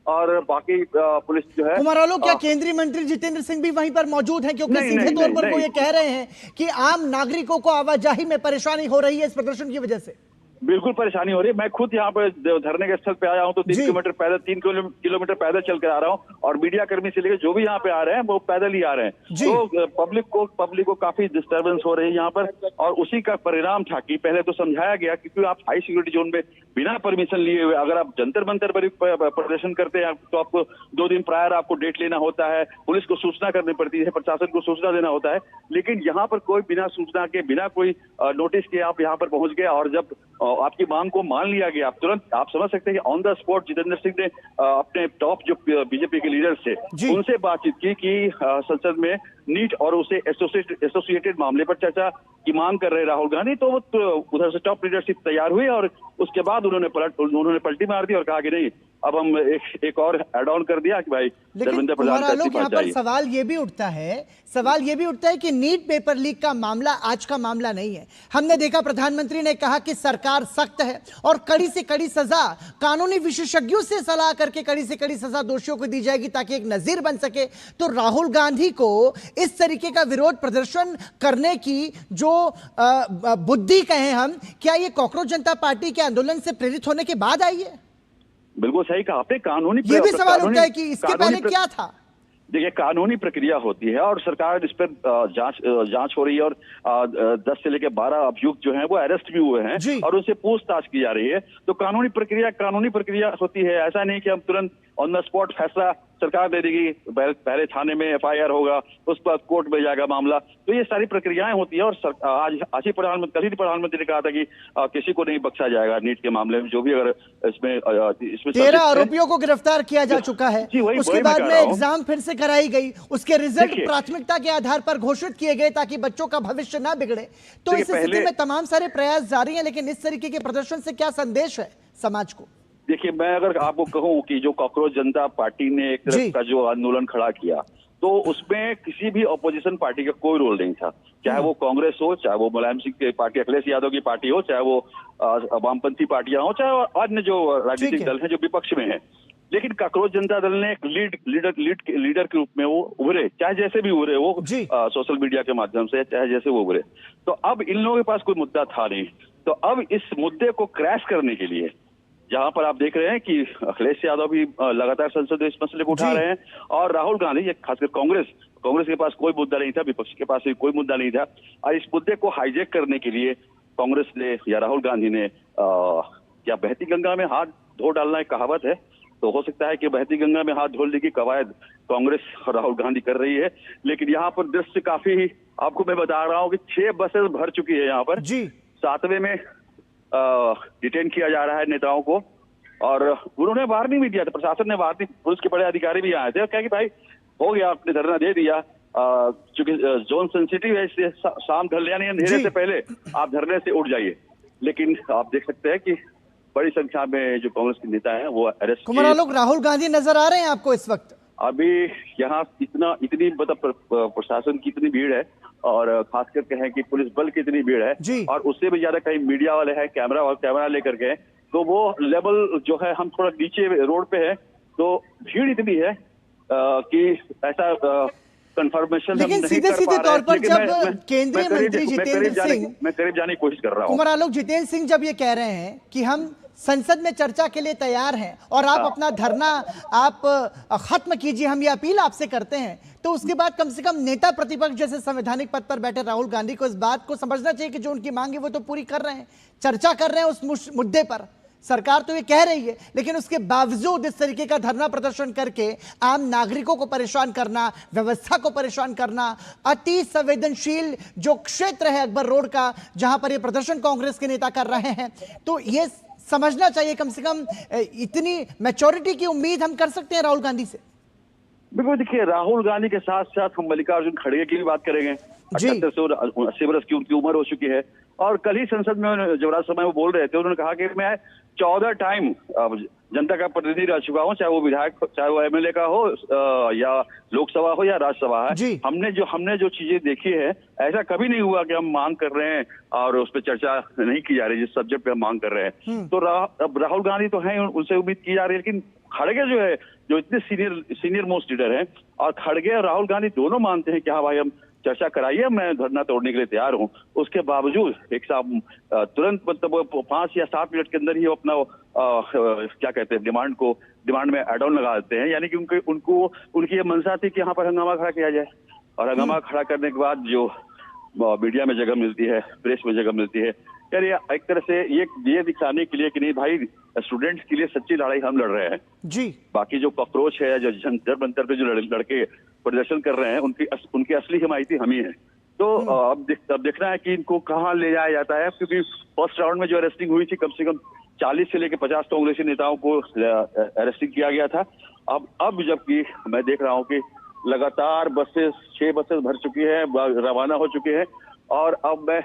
और बाकी पुलिस जो है। कुमार आलोक, क्या केंद्रीय मंत्री जितेंद्र सिंह भी वहीं पर मौजूद हैं? क्योंकि सीधे तौर पर वो ये कह रहे हैं कि आम नागरिकों को आवाजाही में परेशानी हो रही है इस प्रदर्शन की वजह से। बिल्कुल परेशानी हो रही है। मैं खुद यहाँ पर धरने के स्थल पे आया हूँ तो 3 किलोमीटर पैदल चल कर आ रहा हूँ, और मीडिया कर्मी से लेकर जो भी यहाँ पे आ रहे हैं वो पैदल ही आ रहे हैं। तो पब्लिक को काफी डिस्टर्बेंस हो रही है यहाँ पर, और उसी का परिणाम था कि पहले तो समझाया गया क्योंकि आप हाई सिक्योरिटी जोन में बिना परमिशन लिए हुए अगर आप जंतर मंतर पर प्रदर्शन करते हैं तो आपको 2 दिन प्रायर आपको डेट लेना होता है, पुलिस को सूचना करनी पड़ती है, प्रशासन को सूचना देना होता है। लेकिन यहाँ पर कोई बिना सूचना के, बिना कोई नोटिस के आप यहाँ पर पहुंच गए, और जब आपकी मांग को मान लिया गया, आप तुरंत आप समझ सकते हैं कि on the spot Jitendra Singh ने अपने टॉप जो बीजेपी के लीडर्स थे उनसे बातचीत की कि संसद में नीट और उसे एसोसिएटेड मामले पर चर्चा की मांग कर रहे राहुल गांधी। तो उधर से टॉप लीडरशिप तैयार हुई और उसके बाद उन्होंने पलटी मार दी और कहा कि नहीं, अब हम एक और एड ऑन कर दिया कि भाई धर्मेंद्र प्रधान यहाँ पर सवाल ये भी उठता है कि नीट पेपर लीक का मामला आज का मामला नहीं है। हमने देखा प्रधानमंत्री ने कहा कि सरकार सख्त है और कड़ी से कड़ी सजा, कानूनी विशेषज्ञों से सलाह करके कड़ी से कड़ी सजा दोषियों को दी जाएगी ताकि एक नजीर बन सके। तो राहुल गांधी को इस तरीके का विरोध प्रदर्शन करने की जो बुद्धि कहें हम, क्या ये कॉकरोच जनता पार्टी के आंदोलन से प्रेरित होने के बाद आई है? बिल्कुल सही कहा आपने। कानूनी ये भी सवाल उठता है कि इसके पहले क्या था? देखिए, कानूनी प्रक्रिया होती है और सरकार इस पर जांच हो रही है, और 10 से लेकर 12 अभियुक्त जो हैं वो अरेस्ट भी हुए हैं और उनसे पूछताछ की जा रही है। तो कानूनी प्रक्रिया होती है। ऐसा नहीं कि हम तुरंत ऑन द स्पॉट फैसला सरकार दे देगी, पहले थाने में FIR होगा, उस पर कोर्ट में जाएगा मामला। तो ये सारी प्रक्रियाएं होती है, और आज ही कल ही प्रधानमंत्री ने कहा था कि किसी को नहीं बख्शा जाएगा नीट के मामले में, जो भी अगर इसमें 13 आरोपियों को गिरफ्तार किया जा चुका है। उसके बाद में एग्जाम फिर से कराई गई, उसके रिजल्ट प्राथमिकता के आधार पर घोषित किए गए ताकि बच्चों का भविष्य ना बिगड़े। तो इस स्थिति में तमाम सारे प्रयास जारी हैं, लेकिन इस तरीके के प्रदर्शन से क्या संदेश है समाज को? देखिए, मैं अगर आपको कहूं कि जो कॉकरोच जनता पार्टी ने एक तरफ का जो आंदोलन खड़ा किया, तो उसमें किसी भी ऑपोजिशन पार्टी का कोई रोल नहीं था। चाहे वो कांग्रेस हो, चाहे वो मुलायम सिंह की पार्टी, अखिलेश यादव की पार्टी हो, चाहे वो वामपंथी पार्टियां हो, चाहे अन्य जो राजनीतिक दल हैं जो विपक्ष में हैं। लेकिन कॉकरोच जनता दल ने एक लीडर के रूप में वो उभरे, चाहे जैसे भी उभरे वो सोशल मीडिया के माध्यम से, चाहे जैसे वो उभरे। तो अब इन लोगों के पास कोई मुद्दा था नहीं। तो अब इस मुद्दे को क्रैश करने के लिए, जहां पर आप देख रहे हैं कि अखिलेश यादव भी लगातार संसद में इस मसले को उठा रहे हैं, और राहुल गांधी, खासकर कांग्रेस के पास कोई मुद्दा नहीं था, विपक्ष के पास भी कोई मुद्दा नहीं था, और इस मुद्दे को हाईजैक करने के लिए कांग्रेस ने या राहुल गांधी ने क्या बहती गंगा में हाथ धो डालना एक कहावत है, तो हो सकता है कि बहती गंगा में हाथ धोने की कवायद कांग्रेस और राहुल गांधी कर रही है। लेकिन यहाँ पर दृश्य काफी, आपको मैं बता रहा हूँ कि 6 बसें भर चुकी है यहाँ पर, 7वें में डिटेन किया जा रहा है नेताओं को, और उन्होंने वार्निंग भी दिया था, प्रशासन ने वार्निंग, पुलिस के बड़े अधिकारी भी आए थे और कहा कि भाई हो गया, आपने धरना दे दिया, चूंकि जोन सेंसिटिव है, इससे शाम ढलने यानी अंधेरे से पहले आप धरने से उठ जाइए। लेकिन आप देख सकते हैं कि बड़ी संख्या में जो कांग्रेस के नेता हैं वो अरेस्ट। कुमार आलोक, राहुल गांधी नजर आ रहे हैं आपको इस वक्त? अभी यहाँ इतनी मतलब प्रशासन की इतनी भीड़ है, और खासकर कहें कि पुलिस बल की इतनी भीड़ है, और उससे भी ज्यादा कहीं मीडिया वाले हैं, कैमरा लेकर के, तो वो लेवल जो है हम थोड़ा नीचे रोड पे है, तो भीड़ इतनी है कि ऐसा कंफर्मेशन लेकिन सीधे तौर पर जब केंद्रीय मंत्री जितेंद्र सिंह, मैं करीब जाने की कोशिश कर रहा हूँ। कुमार आलोक, जितेंद्र सिंह जब ये कह रहे हैं कि हम संसद में चर्चा के लिए तैयार हैं और आप अपना धरना आप खत्म कीजिए, हम ये अपील आपसे करते हैं, तो उसके बाद कम से कम नेता प्रतिपक्ष जैसे संवैधानिक पद पर बैठे राहुल गांधी को इस बात को समझना चाहिए कि जो उनकी मांग है वो तो पूरी कर रहे हैं, चर्चा कर रहे हैं उस मुद्दे पर। सरकार तो ये कह रही है, लेकिन उसके बावजूद इस तरीके का धरना प्रदर्शन करके आम नागरिकों को परेशान करना, व्यवस्था को परेशान करना, अति संवेदनशील जो क्षेत्र है अकबर रोड का, जहां पर ये प्रदर्शन कांग्रेस के नेता कर रहे हैं, तो ये समझना चाहिए, कम से कम इतनी मैच्योरिटी की उम्मीद हम कर सकते हैं राहुल गांधी से। बिल्कुल, देखिए, राहुल गांधी के साथ साथ हम मल्लिकार्जुन खड़गे की भी बात करेंगे। 78 से 80 वर्ष की उनकी उम्र हो चुकी है, और कल ही संसद में जब राज्यसभा में बोल रहे थे, उन्होंने कहा कि मैं 14 टाइम जनता का प्रतिनिधि रह चुका हूं, चाहे वो विधायक, चाहे वो MLA का हो, या लोकसभा हो या राज्यसभा है। हमने जो चीजें देखी है, ऐसा कभी नहीं हुआ कि हम मांग कर रहे हैं और उस पर चर्चा नहीं की जा रही जिस सब्जेक्ट पे हम मांग कर रहे हैं। तो राहुल गांधी तो हैं, उनसे उम्मीद की जा रही है, लेकिन खड़गे जो है, जो इतने सीनियर मोस्ट लीडर हैं, और खड़गे और राहुल गांधी दोनों मानते हैं कि हाँ भाई हम चर्चा कराइए, मैं धरना तोड़ने के लिए तैयार हूं। उसके बावजूद एक साहब तुरंत मतलब 5 या 7 मिनट के अंदर ही अपना क्या कहते हैं डिमांड में एड ऑन लगा देते हैं। यानी कि उनकी ये मंशा थी कि यहाँ पर हंगामा खड़ा किया जाए, और हंगामा खड़ा करने के बाद जो मीडिया में जगह मिलती है, प्रेस में जगह मिलती है, यार ये एक तरह से ये दिखाने के लिए कि नहीं भाई स्टूडेंट्स के लिए सच्ची लड़ाई हम लड़ रहे हैं जी। बाकी जो कॉकरोच है, जो जंतर मंतर पे जो लड़के प्रदर्शन कर रहे हैं, उनकी असली हिमायती हम ही है। तो अब देखना है कि इनको कहाँ ले जाया जाता है, क्योंकि फर्स्ट राउंड में जो अरेस्टिंग हुई थी कम से कम 40 से लेकर 50 कांग्रेसी नेताओं को अरेस्टिंग किया गया था। अब जबकि मैं देख रहा हूँ कि लगातार 6 बसेस भर चुकी है, रवाना हो चुके हैं, और अब मैं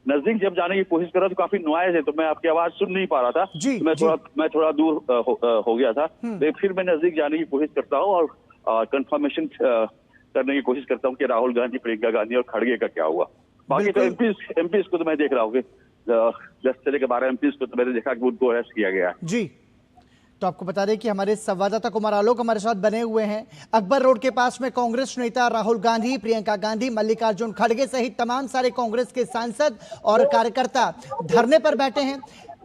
नजदीक जब जाने की कोशिश कर रहा था, काफी नॉइज है तो मैं आपकी आवाज सुन नहीं पा रहा था जी, मैं थोड़ा दूर हो गया था। तो फिर मैं नजदीक जाने की कोशिश करता हूँ और कंफर्मेशन करने की कोशिश करता हूँ कि राहुल गांधी, प्रियंका गांधी और खड़गे का क्या हुआ। बाकी तो एमपीज को तो मैं देख रहा हूँ कि 10 से लेकर 12 एमपीज को तो मैंने देखा कि उनको अरेस्ट किया गया जी। तो आपको बता दें कि हमारे संवाददाता कुमार आलोक हमारे साथ बने हुए हैं। अकबर रोड के पास में कांग्रेस नेता राहुल गांधी, प्रियंका गांधी, मल्लिकार्जुन खड़गे सहित तमाम सारे कांग्रेस के सांसद और कार्यकर्ता धरने पर बैठे हैं।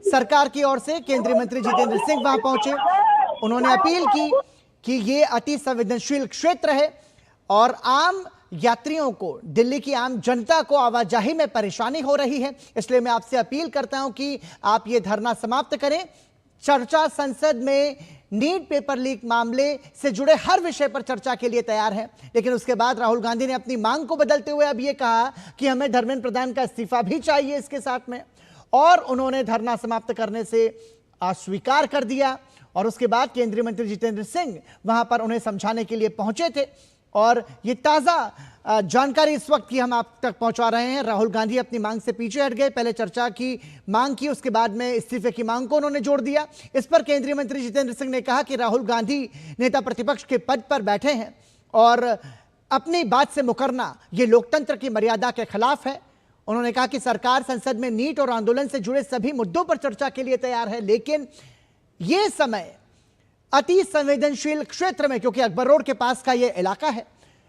सरकार की ओर से केंद्रीय मंत्री जितेंद्र सिंह वहां पहुंचे। उन्होंने अपील की कि ये अति संवेदनशील क्षेत्र है और आम यात्रियों को, दिल्ली की आम जनता को आवाजाही में परेशानी हो रही है। इसलिए मैं आपसे अपील करता हूं कि आप ये धरना समाप्त करें। चर्चा संसद में नीट पेपर लीक मामले से जुड़े हर विषय पर चर्चा के लिए तैयार है। लेकिन उसके बाद राहुल गांधी ने अपनी मांग को बदलते हुए अब यह कहा कि हमें धर्मेंद्र प्रधान का इस्तीफा भी चाहिए इसके साथ में, और उन्होंने धरना समाप्त करने से अस्वीकार कर दिया। और उसके बाद केंद्रीय मंत्री जितेंद्र सिंह वहां पर उन्हें समझाने के लिए पहुंचे थे। और ये ताजा जानकारी इस वक्त की हम आप तक पहुंचा रहे हैं। राहुल गांधी अपनी मांग से पीछे हट गए। पहले चर्चा की मांग की, उसके बाद में इस्तीफे की मांग को उन्होंने जोड़ दिया। इस पर केंद्रीय मंत्री जितेंद्र सिंह ने कहा कि राहुल गांधी नेता प्रतिपक्ष के पद पर बैठे हैं और अपनी बात से मुकरना ये लोकतंत्र की मर्यादा के खिलाफ है। उन्होंने कहा कि सरकार संसद में नीट और आंदोलन से जुड़े सभी मुद्दों पर चर्चा के लिए तैयार है, लेकिन यह समय अति संवेदनशील क्षेत्र में, क्योंकि अकबर रोड के पास का यह इलाका है,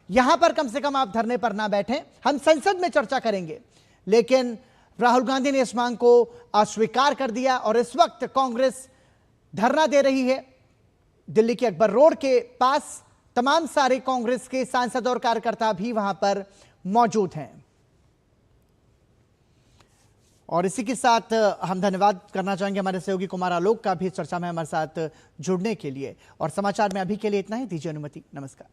यहां पर कम से कम आप धरने पर ना बैठें, हम संसद में चर्चा करेंगे। लेकिन राहुल गांधी ने इस मांग को अस्वीकार कर दिया और इस वक्त कांग्रेस धरना दे रही है। दिल्ली के अकबर रोड के पास तमाम सारे कांग्रेस के सांसद और कार्यकर्ता भी वहां पर मौजूद हैं। और इसी के साथ हम धन्यवाद करना चाहेंगे हमारे सहयोगी कुमार आलोक का भी चर्चा में हमारे साथ जुड़ने के लिए। और समाचार में अभी के लिए इतना ही, दीजिए अनुमति, नमस्कार।